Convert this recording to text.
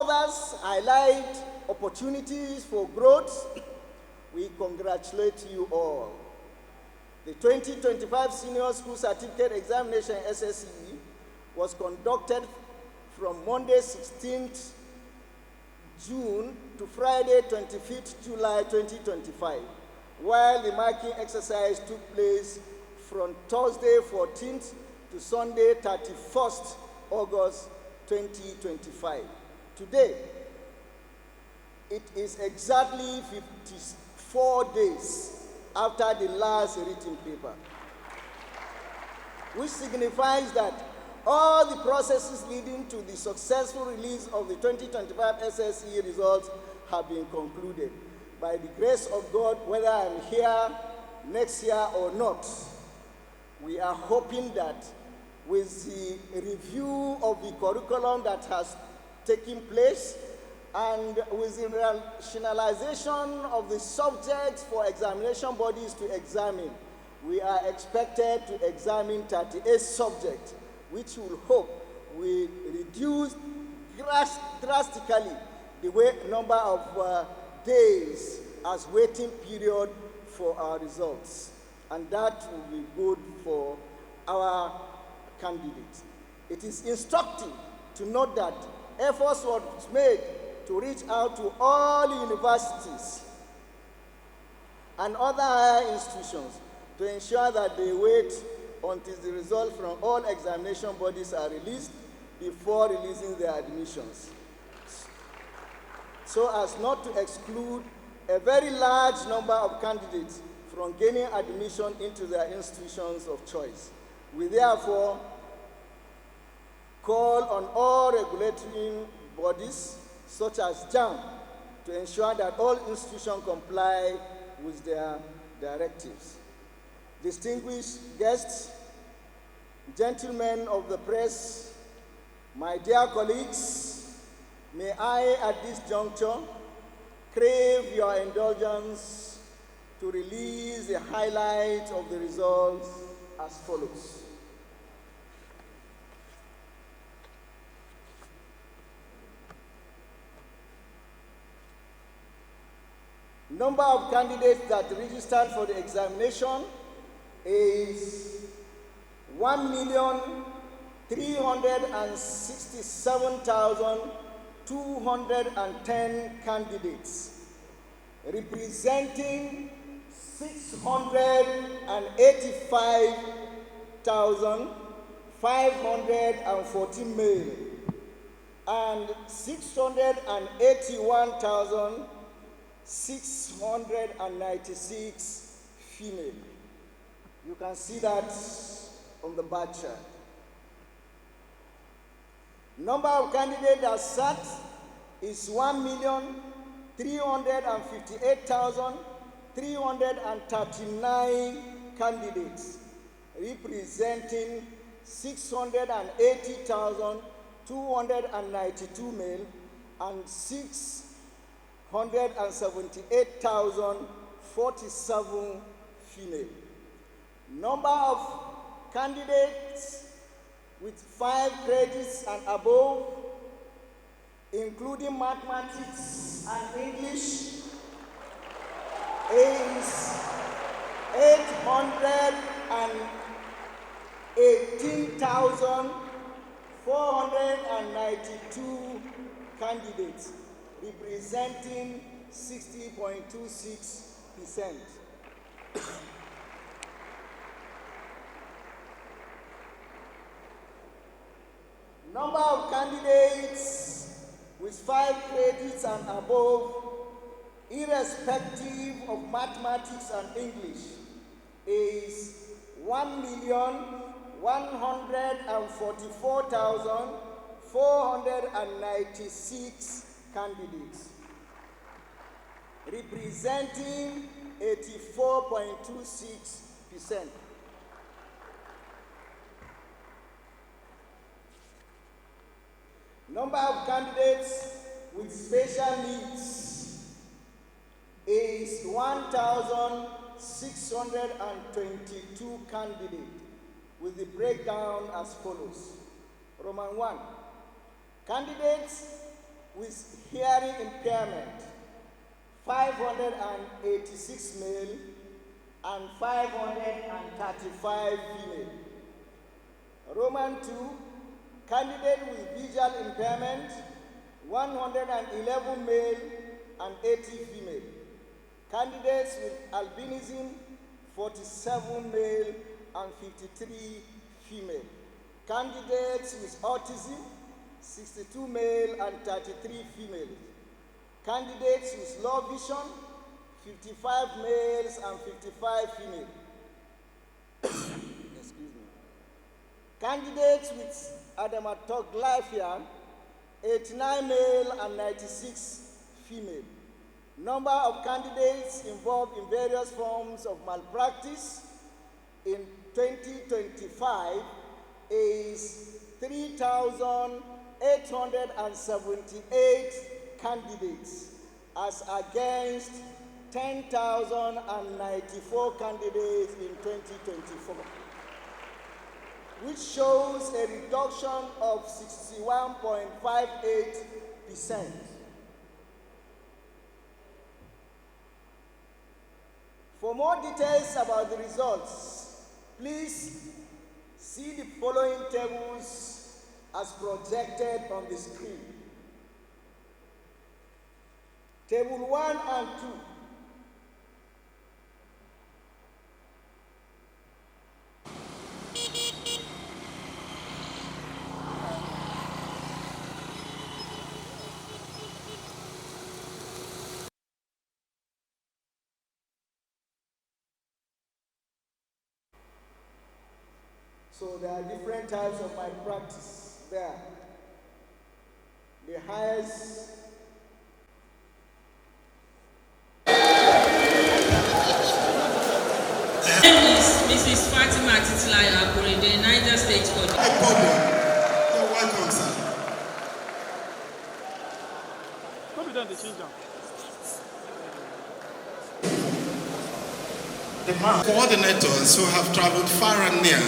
Others highlight opportunities for growth. We congratulate you all. The 2025 Senior School Certificate Examination SSE was conducted from Monday 16th June to Friday 25th July 2025, while the marking exercise took place from Thursday 14th to Sunday 31st August 2025. Today, it is exactly 54 days after the last written paper, which signifies that all the processes leading to the successful release of the 2025 SSE results have been concluded. By the grace of God, whether I'm here next year or not, we are hoping that with the review of the curriculum that has taken place and with the rationalization of the subjects for examination bodies to examine, we are expected to examine 38 subjects, which will hope will reduce drastically the number of days as waiting period for our results. And that will be good for our candidates. It is instructive to note that efforts were made to reach out to all universities and other higher institutions to ensure that they wait until the results from all examination bodies are released before releasing their admissions, so as not to exclude a very large number of candidates from gaining admission into their institutions of choice. We therefore call on all regulatory bodies, such as JAM, to ensure that all institutions comply with their directives. Distinguished guests, gentlemen of the press, my dear colleagues, may I at this juncture crave your indulgence to release the highlights of the results as follows. Number of candidates that registered for the examination is 1,367,210 candidates, representing 685,514 male and 681,696 female. You can see that on the bar chart. Number of candidates that sat is 1,358,339 candidates, representing 680,292 male and 678,047 female. Number of candidates with 5 credits and above, including mathematics and English, is 818,492 candidates, representing 60.26%. Number of candidates with 5 credits and above, irrespective of mathematics and English, is 1,144,496 candidates, representing 84.26%. Number of candidates with special needs is 1,622 candidates, with the breakdown as follows. Roman 1, candidates with hearing impairment, 586 male and 535 female. Roman 2, candidate with visual impairment, 111 male and 80 female. Candidates with albinism, 47 male and 53 female. Candidates with autism, 62 male and 33 female. Candidates with low vision, 55 males and 55 female. Excuse me. Candidates with dermatoglyphia, 89 male and 96 female. Number of candidates involved in various forms of malpractice in 2025 is 3,878 candidates as against 10,094 candidates in 2024, which shows a reduction of 61.58%. For more details about the results, please see the following tables as projected on the screen. Table 1 and 2. So there are different types of malpractice there. The highest Mrs. Fatima Titilayo Akorede, Niger State Court. You're welcome, sir. The coordinators who have traveled far and near